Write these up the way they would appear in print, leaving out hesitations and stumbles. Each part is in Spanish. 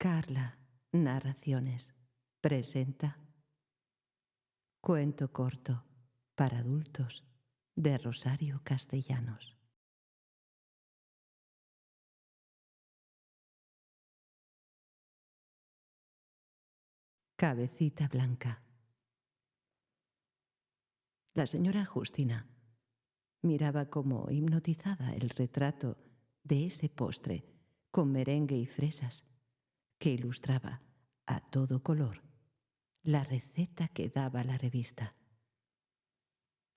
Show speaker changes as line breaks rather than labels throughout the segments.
Carla Narraciones presenta Cuento corto para adultos de Rosario Castellanos. Cabecita blanca. La señora Justina miraba como hipnotizada el retrato de ese postre con merengue y fresas que ilustraba a todo color la receta que daba la revista.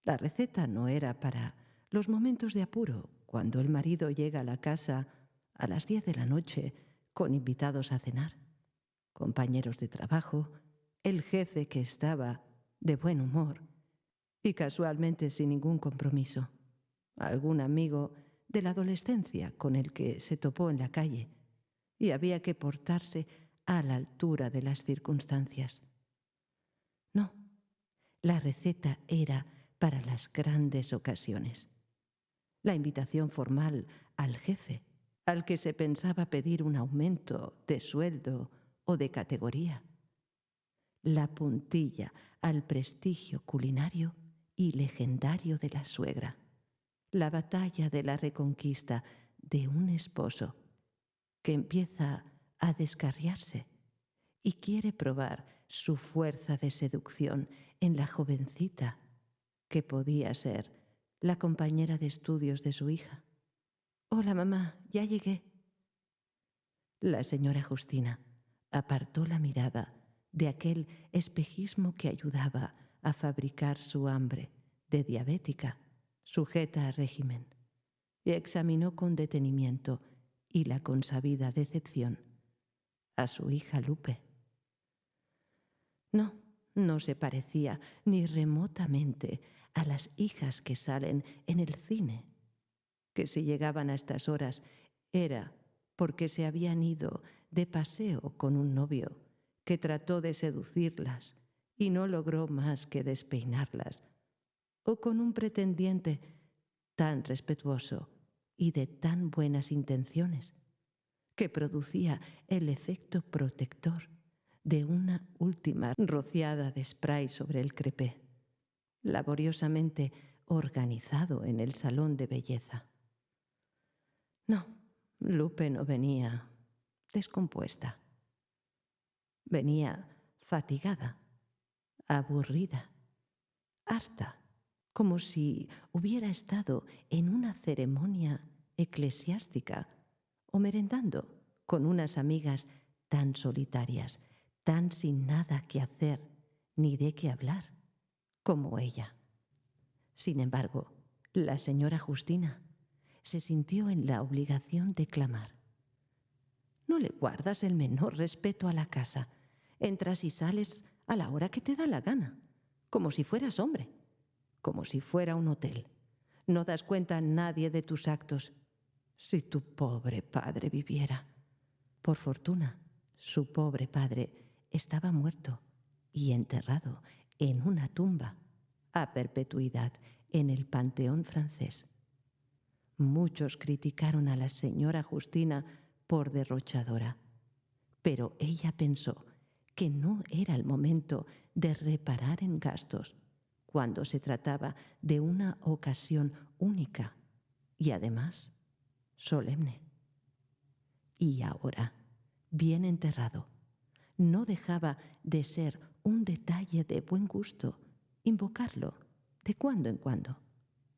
La receta no era para los momentos de apuro, cuando el marido llega a la casa a las 10 de la noche con invitados a cenar, compañeros de trabajo, el jefe que estaba de buen humor y casualmente sin ningún compromiso, algún amigo de la adolescencia con el que se topó en la calle y había que portarse a la altura de las circunstancias. No, la receta era para las grandes ocasiones. La invitación formal al jefe, al que se pensaba pedir un aumento de sueldo o de categoría. La puntilla al prestigio culinario y legendario de la suegra. La batalla de la reconquista de un esposo que empieza a descarriarse y quiere probar su fuerza de seducción en la jovencita que podía ser la compañera de estudios de su hija. «Hola, mamá, ya llegué». La señora Justina apartó la mirada de aquel espejismo que ayudaba a fabricar su hambre de diabética, sujeta a régimen, y examinó con detenimiento y la consabida decepción a su hija Lupe. No se parecía ni remotamente a las hijas que salen en el cine, que si llegaban a estas horas era porque se habían ido de paseo con un novio que trató de seducirlas y no logró más que despeinarlas, o con un pretendiente tan respetuoso y de tan buenas intenciones que producía el efecto protector de una última rociada de spray sobre el crepé, laboriosamente organizado en el salón de belleza. No, Lupe no venía descompuesta. Venía fatigada, aburrida, harta, como si hubiera estado en una ceremonia eclesiástica o merendando con unas amigas tan solitarias, tan sin nada que hacer ni de qué hablar como ella. Sin embargo, la señora Justina se sintió en la obligación de clamar: «¿No le guardas el menor respeto a la casa? Entras y sales a la hora que te da la gana, como si fueras hombre, como si fuera un hotel. No das cuenta a nadie de tus actos. Si tu pobre padre viviera». Por fortuna, su pobre padre estaba muerto y enterrado en una tumba a perpetuidad en el Panteón francés. Muchos criticaron a la señora Justina por derrochadora, pero ella pensó que no era el momento de reparar en gastos cuando se trataba de una ocasión única y además solemne. Y ahora, bien enterrado, no dejaba de ser un detalle de buen gusto invocarlo de cuando en cuando,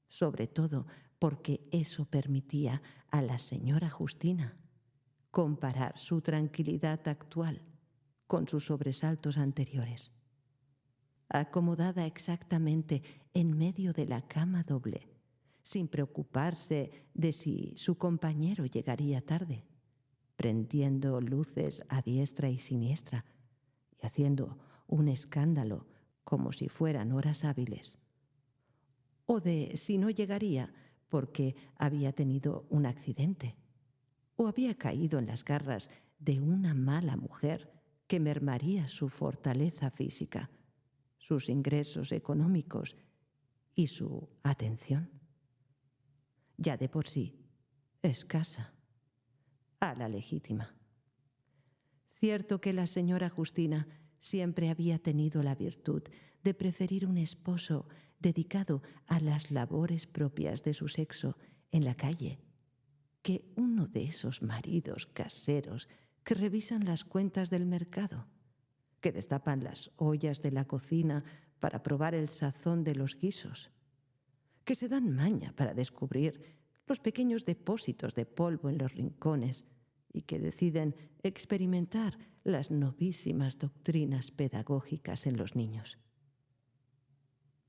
sobre todo porque eso permitía a la señora Justina comparar su tranquilidad actual con sus sobresaltos anteriores. Acomodada exactamente en medio de la cama doble, sin preocuparse de si su compañero llegaría tarde, prendiendo luces a diestra y siniestra y haciendo un escándalo como si fueran horas hábiles, o de si no llegaría porque había tenido un accidente o había caído en las garras de una mala mujer que mermaría su fortaleza física, sus ingresos económicos y su atención, ya de por sí escasa, a la legítima. Cierto que la señora Justina siempre había tenido la virtud de preferir un esposo dedicado a las labores propias de su sexo en la calle, que uno de esos maridos caseros que revisan las cuentas del mercado, que destapan las ollas de la cocina para probar el sazón de los guisos, que se dan maña para descubrir los pequeños depósitos de polvo en los rincones y que deciden experimentar las novísimas doctrinas pedagógicas en los niños.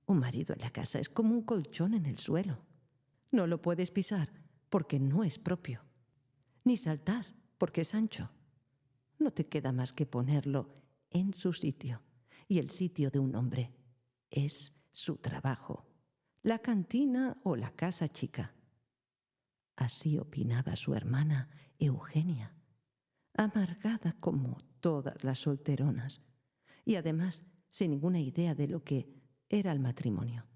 Un marido en la casa es como un colchón en el suelo. No lo puedes pisar porque no es propio, ni saltar porque es ancho. No te queda más que ponerlo en su sitio, y el sitio de un hombre es su trabajo, la cantina o la casa chica. Así opinaba su hermana Eugenia, amargada como todas las solteronas, y además sin ninguna idea de lo que era el matrimonio.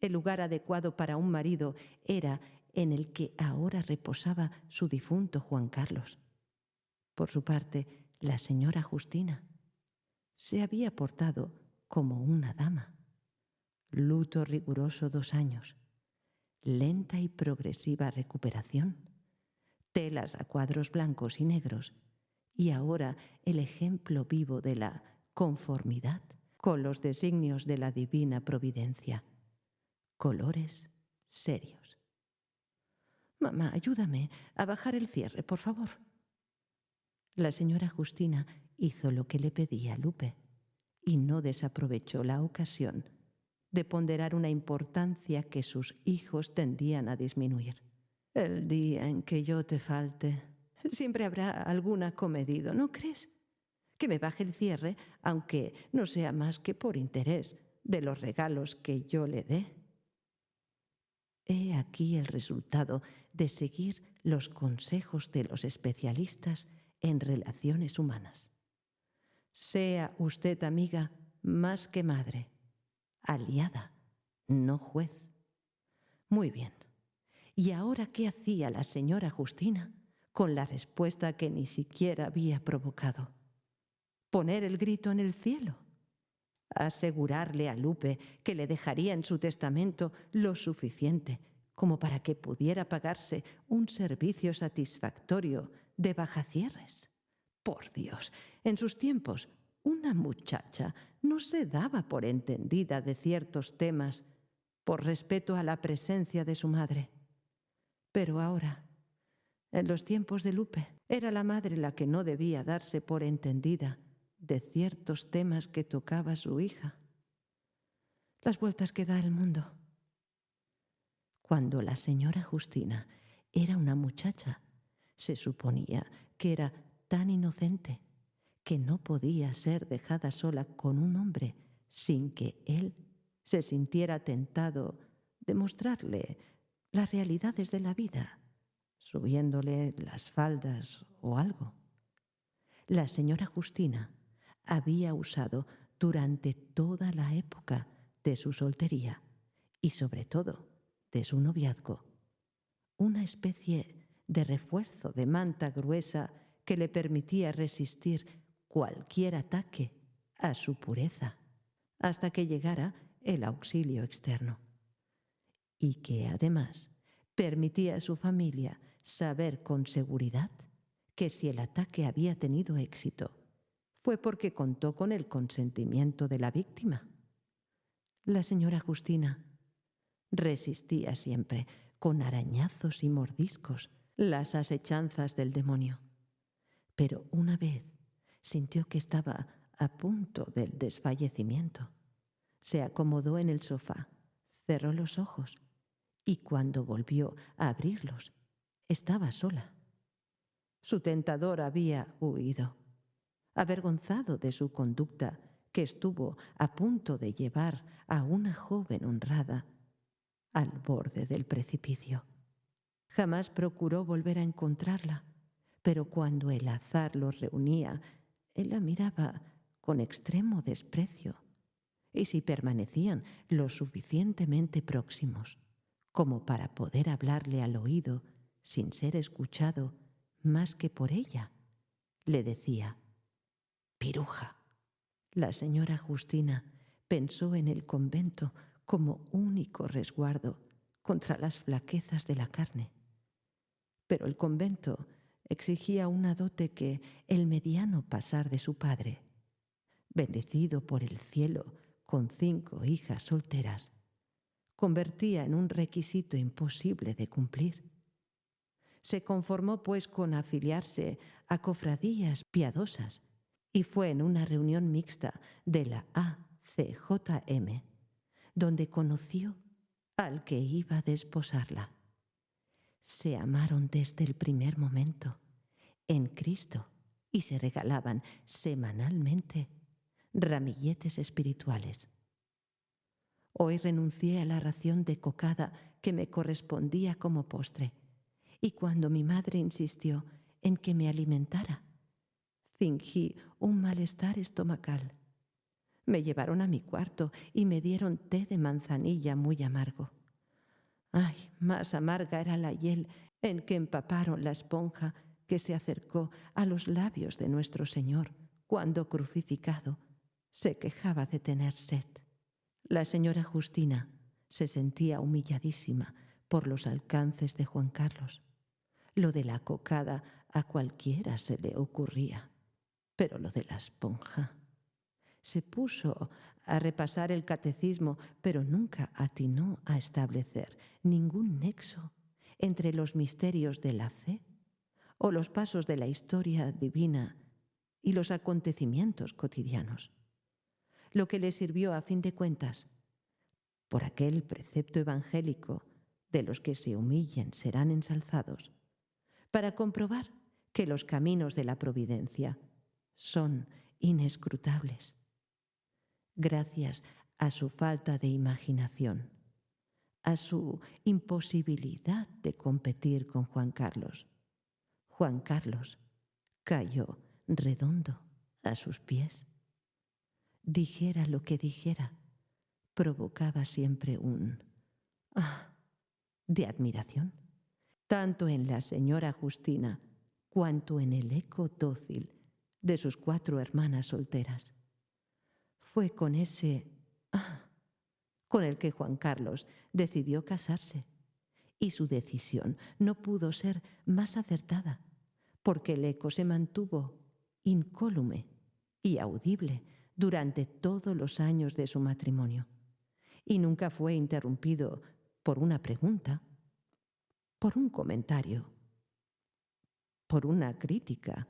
El lugar adecuado para un marido era en el que ahora reposaba su difunto Juan Carlos. Por su parte, la señora Justina se había portado como una dama. Luto riguroso 2 años, lenta y progresiva recuperación, telas a cuadros blancos y negros, y ahora el ejemplo vivo de la conformidad con los designios de la divina providencia. Colores serios. Mamá, ayúdame a bajar el cierre, por favor. La señora Justina hizo lo que le pedía Lupe y no desaprovechó la ocasión de ponderar una importancia que sus hijos tendían a disminuir. El día en que yo te falte, siempre habrá algún acomedido, ¿no crees? Que me baje el cierre, aunque no sea más que por interés de los regalos que yo le dé. He aquí el resultado de seguir los consejos de los especialistas en relaciones humanas. Sea usted, amiga, más que madre, aliada, no juez. Muy bien. ¿Y ahora qué hacía la señora Justina con la respuesta que ni siquiera había provocado? ¿Poner el grito en el cielo? ¿Asegurarle a Lupe que le dejaría en su testamento lo suficiente como para que pudiera pagarse un servicio satisfactorio de bajacierres? Por Dios, en sus tiempos, una muchacha no se daba por entendida de ciertos temas por respeto a la presencia de su madre. Pero ahora, en los tiempos de Lupe, era la madre la que no debía darse por entendida de ciertos temas que tocaba su hija. Las vueltas que da el mundo. Cuando la señora Justina era una muchacha, se suponía que era tan inocente que no podía ser dejada sola con un hombre sin que él se sintiera tentado de mostrarle las realidades de la vida, subiéndole las faldas o algo. La señora Justina había usado durante toda la época de su soltería y sobre todo de su noviazgo una especie de refuerzo de manta gruesa que le permitía resistir cualquier ataque a su pureza hasta que llegara el auxilio externo, y que además permitía a su familia saber con seguridad que si el ataque había tenido éxito fue porque contó con el consentimiento de la víctima. La señora Justina resistía siempre, con arañazos y mordiscos, las asechanzas del demonio. Pero una vez sintió que estaba a punto del desfallecimiento. Se acomodó en el sofá, cerró los ojos y cuando volvió a abrirlos, estaba sola. Su tentador había huido, avergonzado de su conducta que estuvo a punto de llevar a una joven honrada al borde del precipicio. Jamás procuró volver a encontrarla, pero cuando el azar los reunía, él la miraba con extremo desprecio, y si permanecían lo suficientemente próximos como para poder hablarle al oído sin ser escuchado más que por ella, Le decía: «Piruja». La señora Justina pensó en el convento como único resguardo contra las flaquezas de la carne. Pero el convento exigía una dote que el mediano pasar de su padre, bendecido por el cielo con 5 hijas solteras, convertía en un requisito imposible de cumplir. Se conformó, pues, con afiliarse a cofradías piadosas y fue en una reunión mixta de la ACJM donde conoció al que iba a desposarla. Se amaron desde el primer momento en Cristo y se regalaban semanalmente ramilletes espirituales. Hoy renuncié a la ración de cocada que me correspondía como postre, y cuando mi madre insistió en que me alimentara, fingí un malestar estomacal. Me llevaron a mi cuarto y me dieron té de manzanilla muy amargo. Ay, más amarga era la hiel en que empaparon la esponja que se acercó a los labios de nuestro Señor cuando, crucificado, se quejaba de tener sed. La señora Justina se sentía humilladísima por los alcances de Juan Carlos. Lo de la cocada a cualquiera se le ocurría, pero lo de la esponja. Se puso a repasar el catecismo, pero nunca atinó a establecer ningún nexo entre los misterios de la fe o los pasos de la historia divina y los acontecimientos cotidianos. Lo que le sirvió, a fin de cuentas, por aquel precepto evangélico de los que se humillen serán ensalzados, para comprobar que los caminos de la providencia son inescrutables. Gracias a su falta de imaginación, a su imposibilidad de competir con Juan Carlos, Juan Carlos cayó redondo a sus pies. Dijera lo que dijera, provocaba siempre un «ah» de admiración, tanto en la señora Justina cuanto en el eco dócil de sus 4 hermanas solteras. Fue con ese «ah» con el que Juan Carlos decidió casarse, y su decisión no pudo ser más acertada, porque el eco se mantuvo incólume y audible durante todos los años de su matrimonio, y nunca fue interrumpido por una pregunta, por un comentario, por una crítica,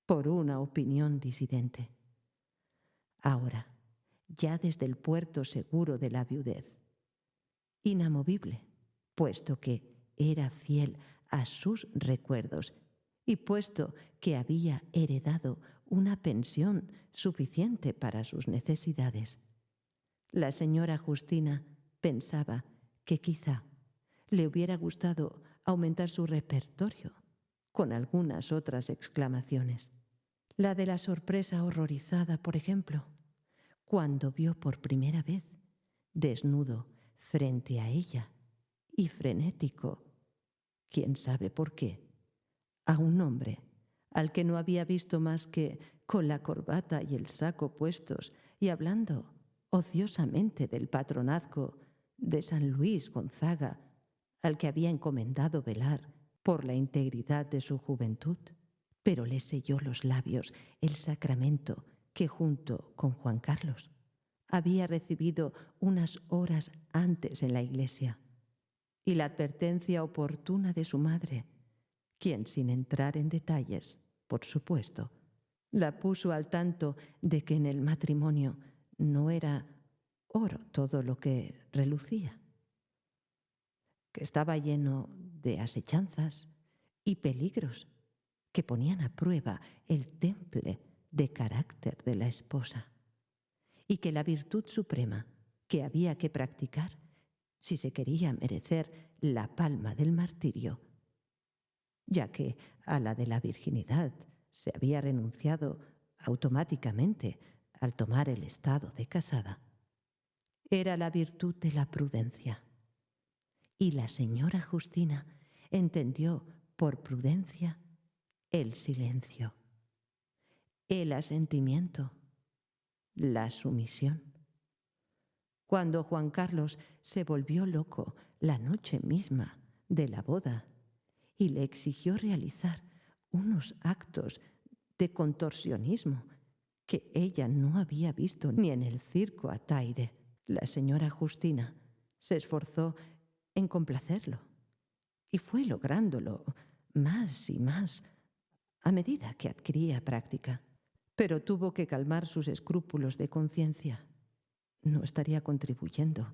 por una opinión disidente. Ahora, ya desde el puerto seguro de la viudez, inamovible, puesto que era fiel a sus recuerdos y puesto que había heredado una pensión suficiente para sus necesidades, la señora Justina pensaba que quizá le hubiera gustado aumentar su repertorio con algunas otras exclamaciones. La de la sorpresa horrorizada, por ejemplo, cuando vio por primera vez, desnudo frente a ella y frenético, quién sabe por qué, a un hombre al que no había visto más que con la corbata y el saco puestos y hablando ociosamente del patronazgo de San Luis Gonzaga, al que había encomendado velar por la integridad de su juventud. Pero le selló los labios el sacramento que, junto con Juan Carlos, había recibido unas horas antes en la iglesia, y la advertencia oportuna de su madre, quien, sin entrar en detalles, por supuesto, la puso al tanto de que en el matrimonio no era oro todo lo que relucía, que estaba lleno de asechanzas y peligros que ponían a prueba el temple de carácter de la esposa, y que la virtud suprema que había que practicar si se quería merecer la palma del martirio, ya que a la de la virginidad se había renunciado automáticamente al tomar el estado de casada, era la virtud de la prudencia. Y la señora Justina entendió por prudencia el silencio, el asentimiento, la sumisión. Cuando Juan Carlos se volvió loco la noche misma de la boda y le exigió realizar unos actos de contorsionismo que ella no había visto ni en el circo Ataide, la señora Justina se esforzó en complacerlo y fue lográndolo más y más a medida que adquiría práctica. Pero tuvo que calmar sus escrúpulos de conciencia. No estaría contribuyendo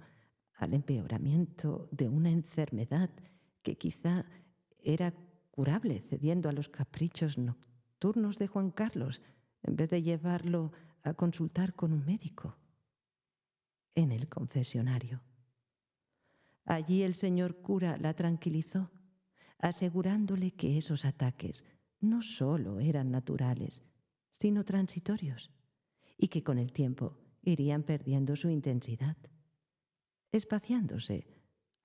al empeoramiento de una enfermedad que quizá era curable cediendo a los caprichos nocturnos de Juan Carlos en vez de llevarlo a consultar con un médico. En el confesionario. Allí el señor cura la tranquilizó, asegurándole que esos ataques no solo eran naturales, sino transitorios, y que con el tiempo irían perdiendo su intensidad, espaciándose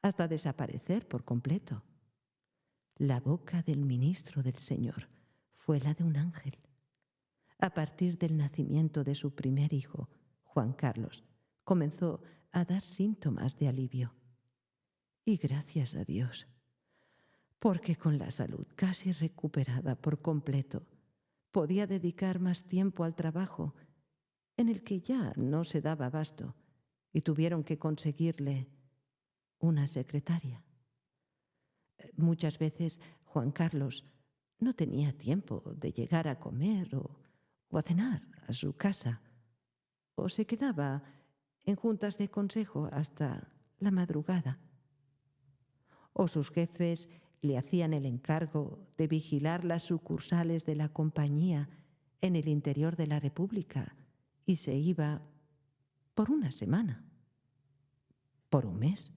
hasta desaparecer por completo. La boca del ministro del Señor fue la de un ángel. A partir del nacimiento de su primer hijo, Juan Carlos, comenzó a dar síntomas de alivio. Y gracias a Dios, porque con la salud casi recuperada por completo, podía dedicar más tiempo al trabajo, en el que ya no se daba abasto, y tuvieron que conseguirle una secretaria. Muchas veces Juan Carlos no tenía tiempo de llegar a comer o a cenar a su casa, o se quedaba en juntas de consejo hasta la madrugada. O sus jefes le hacían el encargo de vigilar las sucursales de la compañía en el interior de la República y se iba por una semana, por un mes,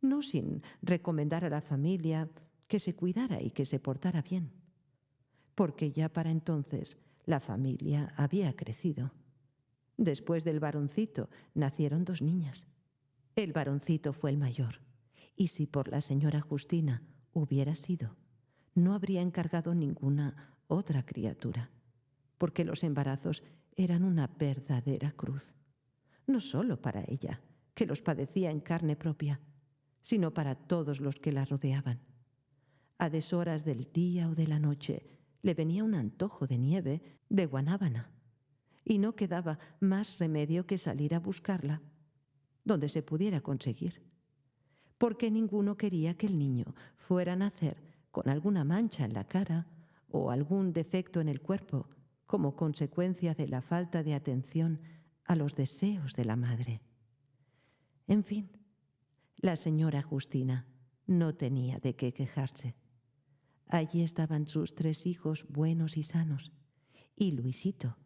no sin recomendar a la familia que se cuidara y que se portara bien, porque ya para entonces la familia había crecido. Después del varoncito nacieron 2 niñas. El varoncito fue el mayor, y si por la señora Justina hubiera sido, no habría encargado ninguna otra criatura, porque los embarazos eran una verdadera cruz, no solo para ella, que los padecía en carne propia, sino para todos los que la rodeaban. A deshoras del día o de la noche le venía un antojo de nieve de guanábana, y no quedaba más remedio que salir a buscarla donde se pudiera conseguir, porque ninguno quería que el niño fuera a nacer con alguna mancha en la cara o algún defecto en el cuerpo como consecuencia de la falta de atención a los deseos de la madre. En fin, la señora Justina no tenía de qué quejarse. Allí estaban sus 3 hijos buenos y sanos, y Luisito,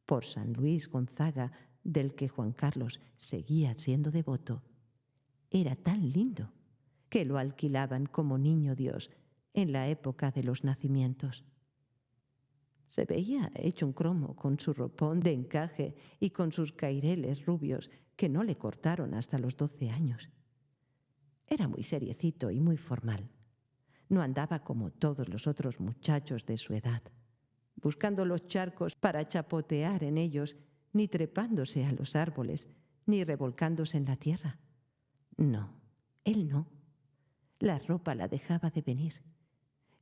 por San Luis Gonzaga, del que Juan Carlos seguía siendo devoto, era tan lindo que lo alquilaban como niño Dios en la época de los nacimientos. Se veía hecho un cromo con su ropón de encaje y con sus caireles rubios que no le cortaron hasta los 12 años. Era muy seriecito y muy formal. No andaba como todos los otros muchachos de su edad, buscando los charcos para chapotear en ellos, ni trepándose a los árboles, ni revolcándose en la tierra. No, él no. La ropa la dejaba de venir,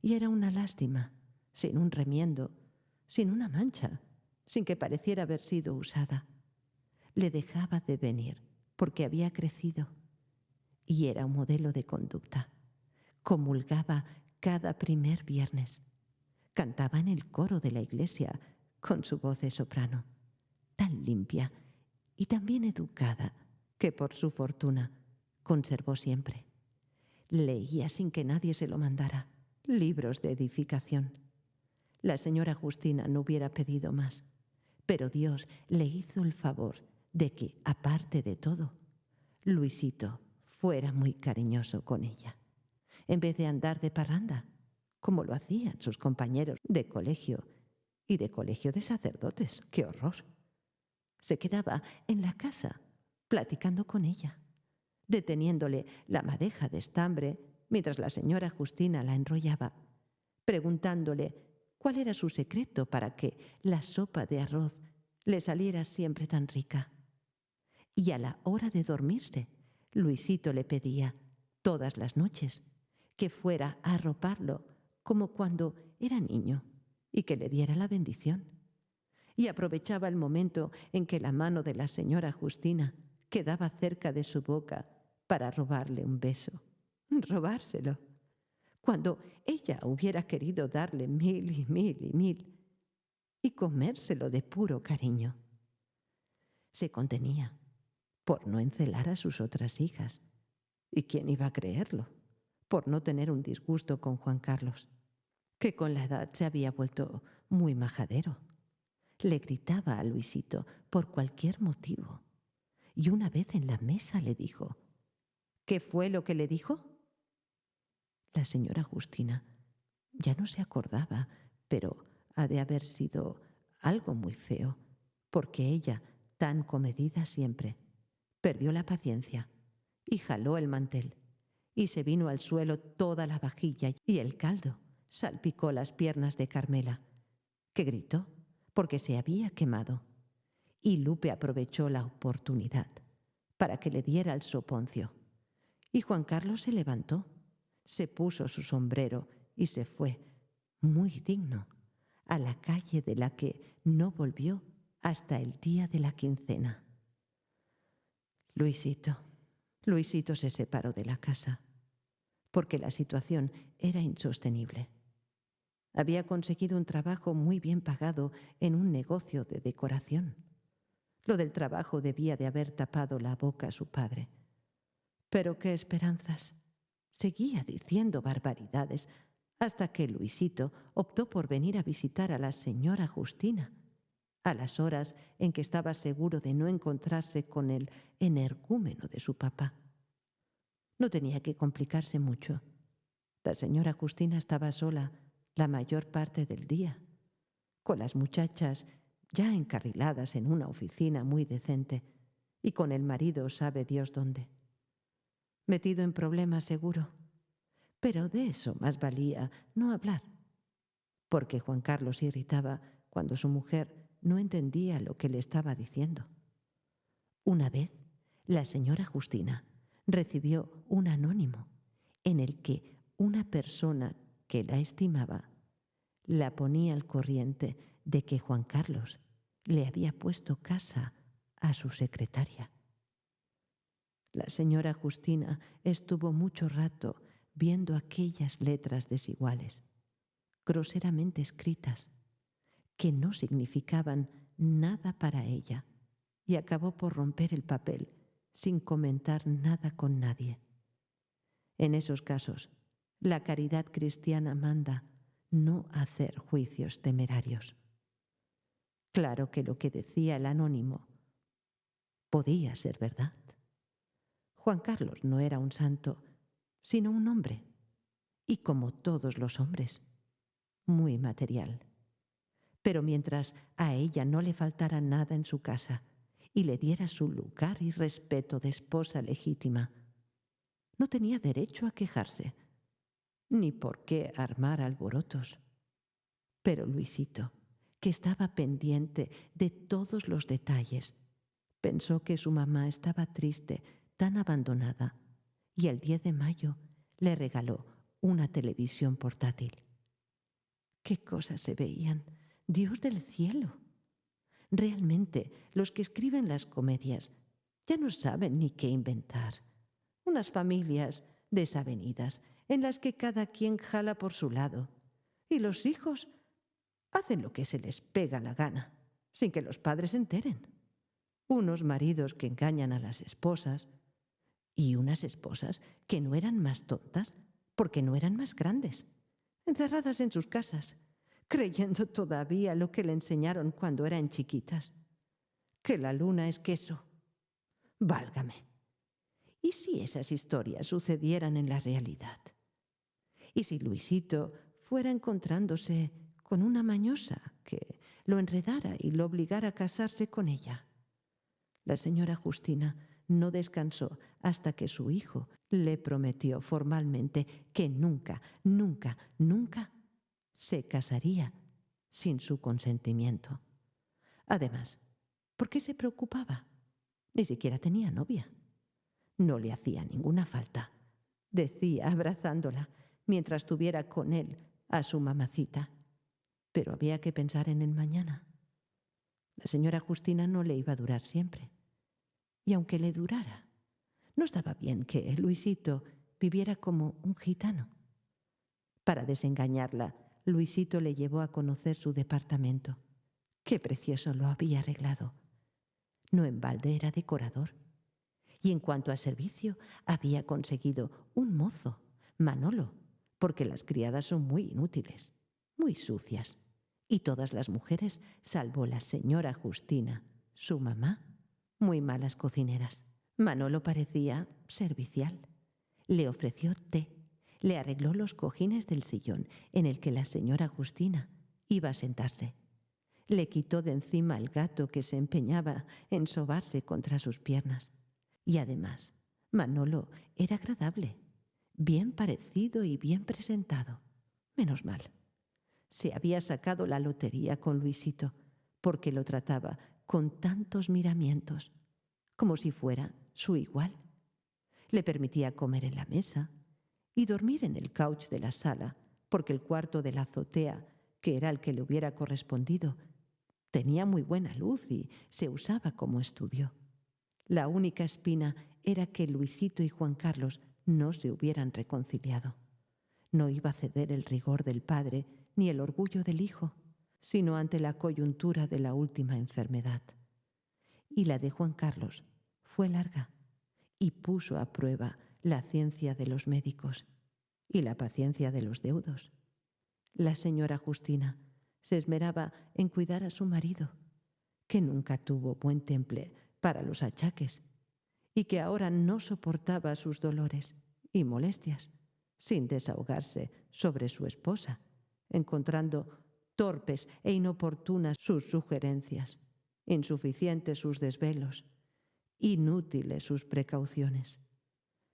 y era una lástima, sin un remiendo, sin una mancha, sin que pareciera haber sido usada. Le dejaba de venir porque había crecido, y era un modelo de conducta. Comulgaba cada primer viernes. Cantaba en el coro de la iglesia con su voz de soprano, tan limpia y tan bien educada que por su fortuna conservó siempre. Leía sin que nadie se lo mandara libros de edificación. La señora Justina no hubiera pedido más, pero Dios le hizo el favor de que, aparte de todo, Luisito fuera muy cariñoso con ella. En vez de andar de parranda, como lo hacían sus compañeros de colegio y de colegio de sacerdotes. ¡Qué horror! Se quedaba en la casa platicando con ella, deteniéndole la madeja de estambre mientras la señora Justina la enrollaba, preguntándole cuál era su secreto para que la sopa de arroz le saliera siempre tan rica. Y a la hora de dormirse, Luisito le pedía, todas las noches, que fuera a arroparlo como cuando era niño y que le diera la bendición. Y aprovechaba el momento en que la mano de la señora Justina quedaba cerca de su boca para robarle un beso. Robárselo. Cuando ella hubiera querido darle 1000 y 1000 y 1000 y comérselo de puro cariño. Se contenía por no encelar a sus otras hijas. ¿Y quién iba a creerlo? Por no tener un disgusto con Juan Carlos, que con la edad se había vuelto muy majadero. Le gritaba a Luisito por cualquier motivo. Y una vez en la mesa le dijo, ¿qué fue lo que le dijo? La señora Justina ya no se acordaba, pero ha de haber sido algo muy feo, porque ella, tan comedida siempre, perdió la paciencia y jaló el mantel, y se vino al suelo toda la vajilla y el caldo salpicó las piernas de Carmela, que gritó porque se había quemado, y Lupe aprovechó la oportunidad para que le diera el soponcio. Y Juan Carlos se levantó, se puso su sombrero y se fue, muy digno, a la calle de la que no volvió hasta el día de la quincena. Luisito se separó de la casa, porque la situación era insostenible. Había conseguido un trabajo muy bien pagado en un negocio de decoración. Lo del trabajo debía de haber tapado la boca a su padre. Pero qué esperanzas. Seguía diciendo barbaridades hasta que Luisito optó por venir a visitar a la señora Justina, a las horas en que estaba seguro de no encontrarse con el energúmeno de su papá. No tenía que complicarse mucho. La señora Justina estaba sola la mayor parte del día, con las muchachas ya encarriladas en una oficina muy decente y con el marido sabe Dios dónde. Metido en problemas seguro, pero de eso más valía no hablar, porque Juan Carlos irritaba cuando su mujer no entendía lo que le estaba diciendo. Una vez, la señora Justina recibió un anónimo en el que una persona que la estimaba la ponía al corriente de que Juan Carlos le había puesto casa a su secretaria. La señora Justina estuvo mucho rato viendo aquellas letras desiguales, groseramente escritas, que no significaban nada para ella, y acabó por romper el papel sin comentar nada con nadie. En esos casos, la caridad cristiana manda no hacer juicios temerarios. Claro que lo que decía el anónimo podía ser verdad. Juan Carlos no era un santo, sino un hombre, y como todos los hombres, muy material. Pero mientras a ella no le faltara nada en su casa y le diera su lugar y respeto de esposa legítima, no tenía derecho a quejarse, ni por qué armar alborotos. Pero Luisito, que estaba pendiente de todos los detalles, pensó que su mamá estaba triste, tan abandonada, y el 10 de mayo le regaló una televisión portátil. ¿Qué cosas se veían? ¡Dios del cielo! Realmente, los que escriben las comedias ya no saben ni qué inventar. Unas familias desavenidas en las que cada quien jala por su lado, y los hijos hacen lo que se les pega la gana, sin que los padres se enteren. Unos maridos que engañan a las esposas y unas esposas que no eran más tontas porque no eran más grandes, encerradas en sus casas, creyendo todavía lo que le enseñaron cuando eran chiquitas, que la luna es queso. Válgame. ¿Y si esas historias sucedieran en la realidad? ¿Y si Luisito fuera encontrándose con una mañosa que lo enredara y lo obligara a casarse con ella? La señora Justina no descansó hasta que su hijo le prometió formalmente que nunca, nunca, nunca se casaría sin su consentimiento. Además, ¿por qué se preocupaba? Ni siquiera tenía novia. No le hacía ninguna falta, decía abrazándola, mientras tuviera con él a su mamacita. Pero había que pensar en el mañana. La señora Justina no le iba a durar siempre. Y aunque le durara, no estaba bien que Luisito viviera como un gitano. Para desengañarla, Luisito le llevó a conocer su departamento. Qué precioso lo había arreglado. No en balde era decorador. Y en cuanto a servicio, había conseguido un mozo, Manolo, porque las criadas son muy inútiles, muy sucias. Y todas las mujeres, salvo la señora Justina, su mamá, muy malas cocineras. Manolo parecía servicial. Le ofreció té, le arregló los cojines del sillón en el que la señora Justina iba a sentarse. Le quitó de encima el gato que se empeñaba en sobarse contra sus piernas. Y además, Manolo era agradable, bien parecido y bien presentado. Menos mal. Se había sacado la lotería con Luisito, porque lo trataba con tantos miramientos, como si fuera su igual. Le permitía comer en la mesa y dormir en el couch de la sala, porque el cuarto de la azotea, que era el que le hubiera correspondido, tenía muy buena luz y se usaba como estudio. La única espina era que Luisito y Juan Carlos no se hubieran reconciliado. No iba a ceder el rigor del padre ni el orgullo del hijo, sino ante la coyuntura de la última enfermedad. Y la de Juan Carlos fue larga y puso a prueba la ciencia de los médicos y la paciencia de los deudos. La señora Justina se esmeraba en cuidar a su marido, que nunca tuvo buen temple para los achaques y que ahora no soportaba sus dolores y molestias sin desahogarse sobre su esposa, encontrando torpes e inoportunas sus sugerencias, insuficientes sus desvelos, inútiles sus precauciones.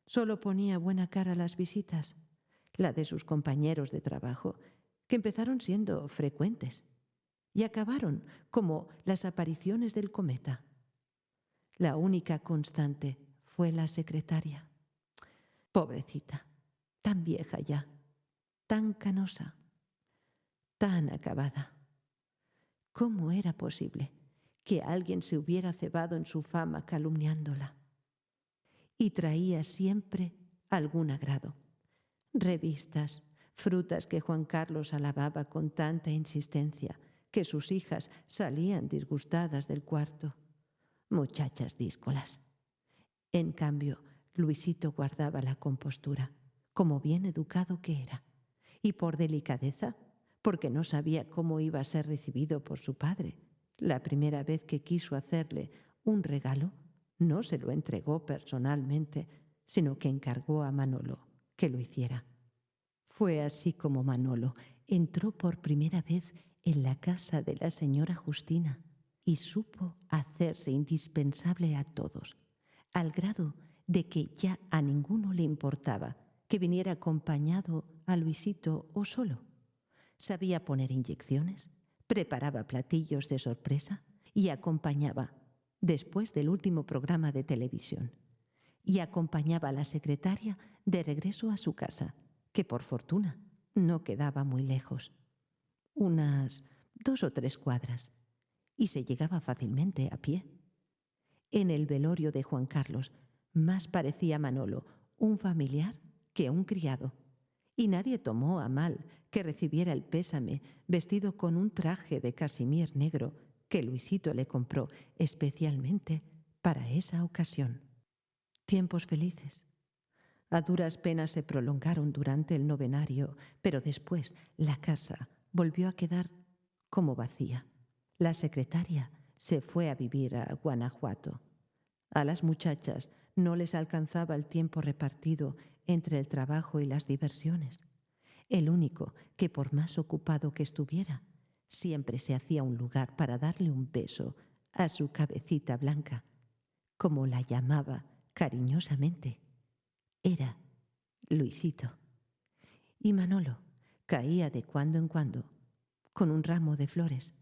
Solo ponía buena cara a las visitas, la de sus compañeros de trabajo, que empezaron siendo frecuentes y acabaron como las apariciones del cometa. La única constante fue la secretaria. Pobrecita, tan vieja ya, tan canosa, tan acabada. ¿Cómo era posible que alguien se hubiera cebado en su fama calumniándola? Y traía siempre algún agrado. Revistas, frutas que Juan Carlos alababa con tanta insistencia que sus hijas salían disgustadas del cuarto. Muchachas díscolas. En cambio, Luisito guardaba la compostura, como bien educado que era, y por delicadeza, porque no sabía cómo iba a ser recibido por su padre. La primera vez que quiso hacerle un regalo, no se lo entregó personalmente, sino que encargó a Manolo que lo hiciera. Fue así como Manolo entró por primera vez en la casa de la señora Justina y supo hacerse indispensable a todos, al grado de que ya a ninguno le importaba que viniera acompañado a Luisito o solo. Sabía poner inyecciones, preparaba platillos de sorpresa y acompañaba, después del último programa de televisión, y acompañaba a la secretaria de regreso a su casa, que por fortuna no quedaba muy lejos, unas 2 o 3 cuadras, y se llegaba fácilmente a pie. En el velorio de Juan Carlos más parecía Manolo un familiar que un criado, y nadie tomó a mal que recibiera el pésame vestido con un traje de casimir negro que Luisito le compró especialmente para esa ocasión. Tiempos felices. A duras penas se prolongaron durante el novenario, pero después la casa volvió a quedar como vacía. La secretaria se fue a vivir a Guanajuato. A las muchachas no les alcanzaba el tiempo repartido entre el trabajo y las diversiones. El único que, por más ocupado que estuviera, siempre se hacía un lugar para darle un beso a su cabecita blanca, como la llamaba cariñosamente. Era Luisito. Y Manolo caía de cuando en cuando, con un ramo de flores,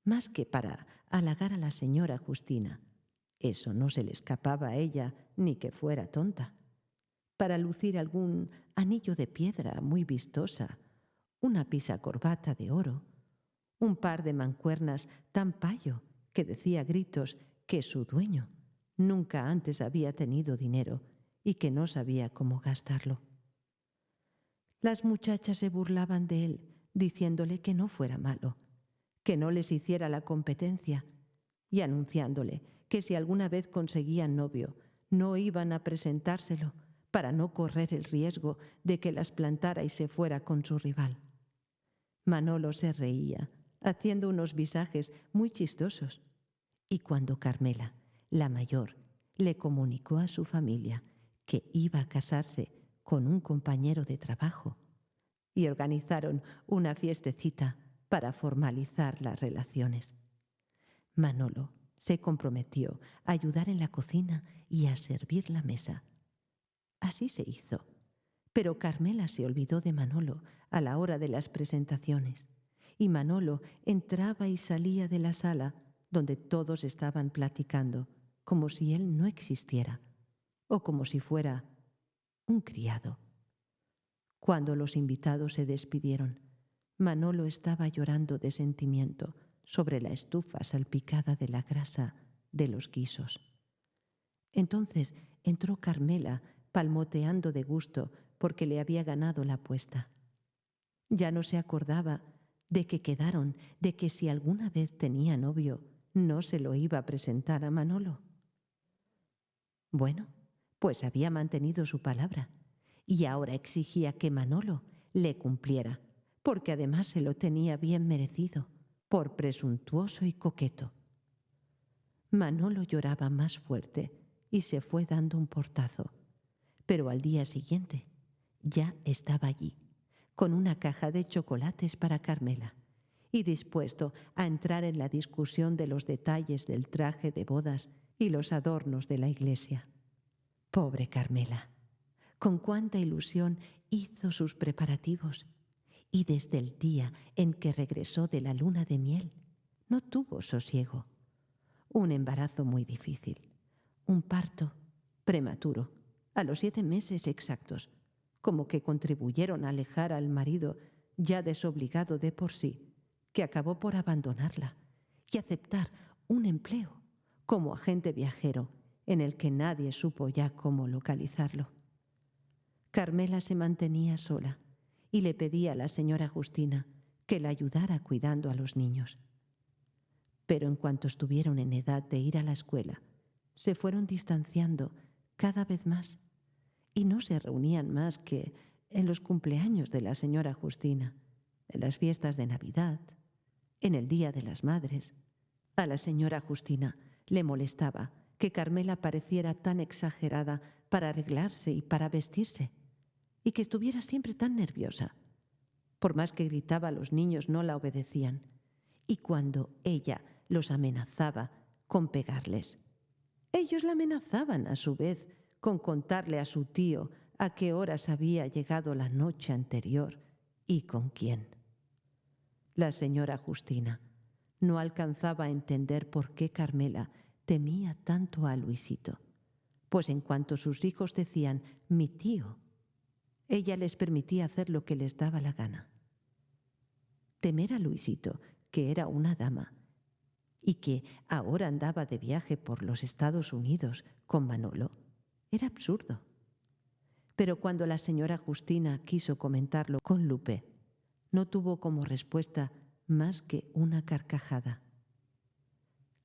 más que para halagar a la señora Justina. Eso no se le escapaba a ella, ni que fuera tonta. Para lucir algún anillo de piedra muy vistosa, una pisacorbata de oro, un par de mancuernas tan payo que decía a gritos que su dueño nunca antes había tenido dinero y que no sabía cómo gastarlo. Las muchachas se burlaban de él, diciéndole que no fuera malo, que no les hiciera la competencia, y anunciándole que si alguna vez conseguían novio, no iban a presentárselo para no correr el riesgo de que las plantara y se fuera con su rival. Manolo se reía, haciendo unos visajes muy chistosos, y cuando Carmela, la mayor, le comunicó a su familia que iba a casarse con un compañero de trabajo, y organizaron una fiestecita para formalizar las relaciones. Manolo se comprometió a ayudar en la cocina y a servir la mesa. Así se hizo, pero Carmela se olvidó de Manolo a la hora de las presentaciones, y Manolo entraba y salía de la sala donde todos estaban platicando, como si él no existiera, o como si fuera un criado. Cuando los invitados se despidieron, Manolo estaba llorando de sentimiento sobre la estufa salpicada de la grasa de los guisos. Entonces entró Carmela palmoteando de gusto porque le había ganado la apuesta. Ya no se acordaba de que quedaron, de que si alguna vez tenía novio, no se lo iba a presentar a Manolo. Bueno, pues había mantenido su palabra y ahora exigía que Manolo le cumpliera, porque además se lo tenía bien merecido, por presuntuoso y coqueto. Manolo lloraba más fuerte y se fue dando un portazo, pero al día siguiente ya estaba allí, con una caja de chocolates para Carmela y dispuesto a entrar en la discusión de los detalles del traje de bodas y los adornos de la iglesia. Pobre Carmela, con cuánta ilusión hizo sus preparativos, y desde el día en que regresó de la luna de miel no tuvo sosiego. Un embarazo muy difícil, un parto prematuro, a los 7 meses exactos, como que contribuyeron a alejar al marido ya desobligado de por sí, que acabó por abandonarla y aceptar un empleo como agente viajero en el que nadie supo ya cómo localizarlo. Carmela se mantenía sola y le pedía a la señora Justina que la ayudara cuidando a los niños. Pero en cuanto estuvieron en edad de ir a la escuela, se fueron distanciando cada vez más y no se reunían más que en los cumpleaños de la señora Justina, en las fiestas de Navidad, en el Día de las Madres. A la señora Justina le molestaba que Carmela pareciera tan exagerada para arreglarse y para vestirse, y que estuviera siempre tan nerviosa. Por más que gritaba, los niños no la obedecían, y cuando ella los amenazaba con pegarles, ellos la amenazaban a su vez con contarle a su tío a qué horas había llegado la noche anterior y con quién. La señora Justina no alcanzaba a entender por qué Carmela temía tanto a Luisito, pues en cuanto sus hijos decían «mi tío», ella les permitía hacer lo que les daba la gana. Temer a Luisito, que era una dama, y que ahora andaba de viaje por los Estados Unidos con Manolo, era absurdo. Pero cuando la señora Justina quiso comentarlo con Lupe, no tuvo como respuesta más que una carcajada.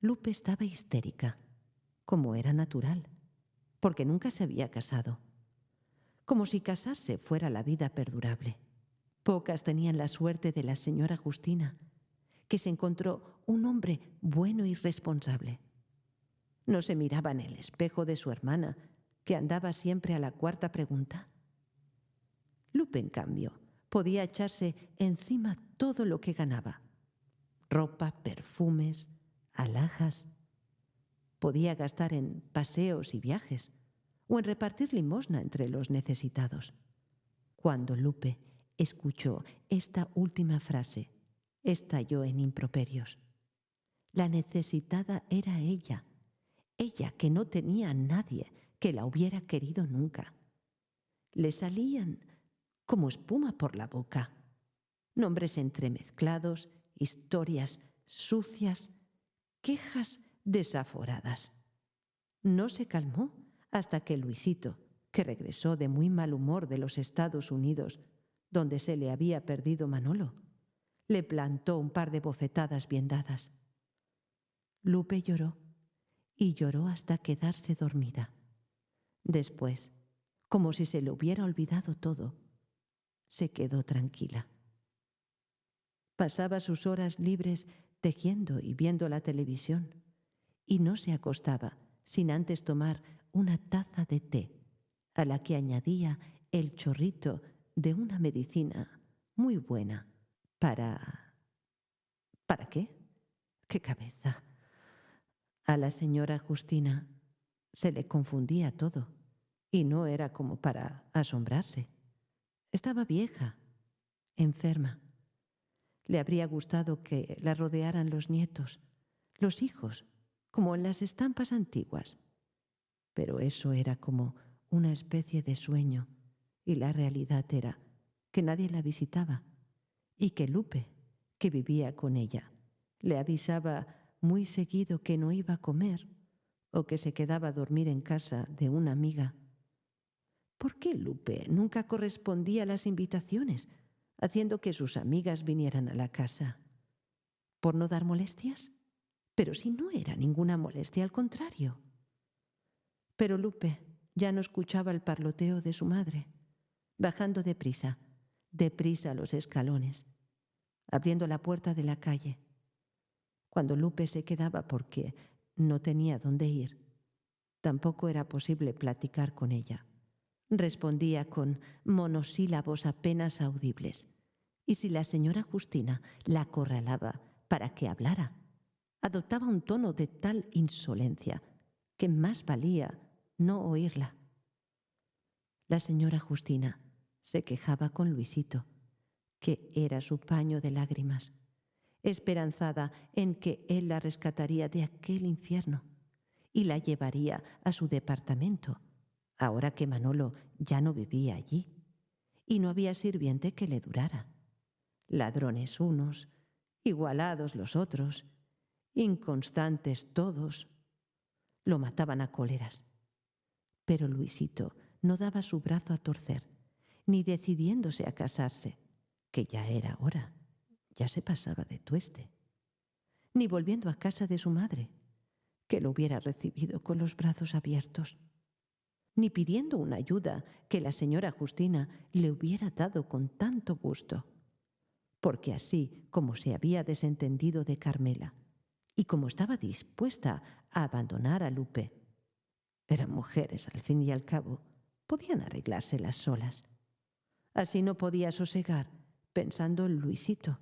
Lupe estaba histérica, como era natural, porque nunca se había casado. Como si casarse fuera la vida perdurable. Pocas tenían la suerte de la señora Justina, que se encontró un hombre bueno y responsable. No se miraba en el espejo de su hermana, que andaba siempre a la cuarta pregunta. Lupe, en cambio, podía echarse encima todo lo que ganaba. Ropa, perfumes, alhajas. Podía gastar en paseos y viajes, o en repartir limosna entre los necesitados. Cuando Lupe escuchó esta última frase, estalló en improperios. La necesitada era ella que no tenía a nadie que la hubiera querido nunca. Le salían como espuma por la boca, nombres entremezclados, historias sucias, quejas desaforadas. No se calmó hasta que Luisito, que regresó de muy mal humor de los Estados Unidos, donde se le había perdido Manolo, le plantó un par de bofetadas bien dadas. Lupe lloró y lloró hasta quedarse dormida. Después, como si se le hubiera olvidado todo, se quedó tranquila. Pasaba sus horas libres tejiendo y viendo la televisión, y no se acostaba sin antes tomar una taza de té, a la que añadía el chorrito de una medicina muy buena para... ¿Para qué? ¡Qué cabeza! A la señora Justina se le confundía todo, y no era como para asombrarse. Estaba vieja, enferma. Le habría gustado que la rodearan los nietos, los hijos, como en las estampas antiguas. Pero eso era como una especie de sueño, y la realidad era que nadie la visitaba y que Lupe, que vivía con ella, le avisaba muy seguido que no iba a comer o que se quedaba a dormir en casa de una amiga. ¿Por qué Lupe nunca correspondía a las invitaciones, haciendo que sus amigas vinieran a la casa? ¿Por no dar molestias? Pero si no era ninguna molestia, al contrario. Pero Lupe ya no escuchaba el parloteo de su madre, bajando deprisa los escalones, abriendo la puerta de la calle. Cuando Lupe se quedaba porque no tenía dónde ir, tampoco era posible platicar con ella. Respondía con monosílabos apenas audibles, y si la señora Justina la acorralaba para que hablara, adoptaba un tono de tal insolencia que más valía no oírla. La señora Justina se quejaba con Luisito, que era su paño de lágrimas, esperanzada en que él la rescataría de aquel infierno y la llevaría a su departamento, ahora que Manolo ya no vivía allí y no había sirviente que le durara. Ladrones unos, igualados los otros, inconstantes todos, lo mataban a cóleras. Pero Luisito no daba su brazo a torcer, ni decidiéndose a casarse, que ya era hora, ya se pasaba de tueste, ni volviendo a casa de su madre, que lo hubiera recibido con los brazos abiertos, ni pidiendo una ayuda que la señora Justina le hubiera dado con tanto gusto, porque así como se había desentendido de Carmela y como estaba dispuesta a abandonar a Lupe, eran mujeres al fin y al cabo, podían arreglárselas solas. Así no podía sosegar pensando en Luisito,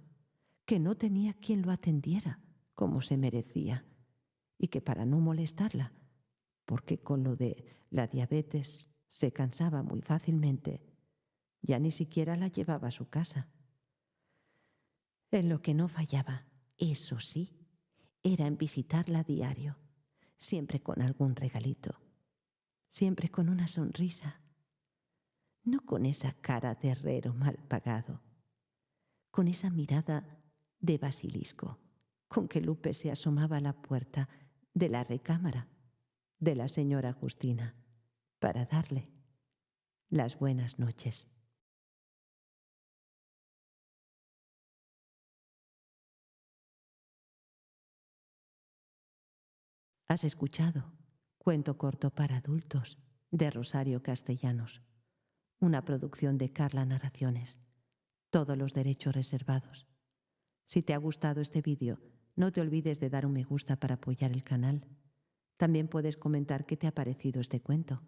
que no tenía quien lo atendiera como se merecía, y que para no molestarla, porque con lo de la diabetes se cansaba muy fácilmente, ya ni siquiera la llevaba a su casa. En lo que no fallaba, eso sí, era en visitarla a diario, siempre con algún regalito, siempre con una sonrisa, no con esa cara de herrero mal pagado, con esa mirada de basilisco con que Lupe se asomaba a la puerta de la recámara de la señora Justina para darle las buenas noches. Has escuchado Cuento corto para adultos de Rosario Castellanos, una producción de Carla Narraciones. Todos los derechos reservados. Si te ha gustado este vídeo, no te olvides de dar un me gusta para apoyar el canal. También puedes comentar qué te ha parecido este cuento.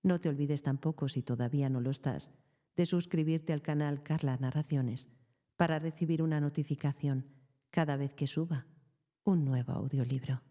No te olvides tampoco, si todavía no lo estás, de suscribirte al canal Carla Narraciones para recibir una notificación cada vez que suba un nuevo audiolibro.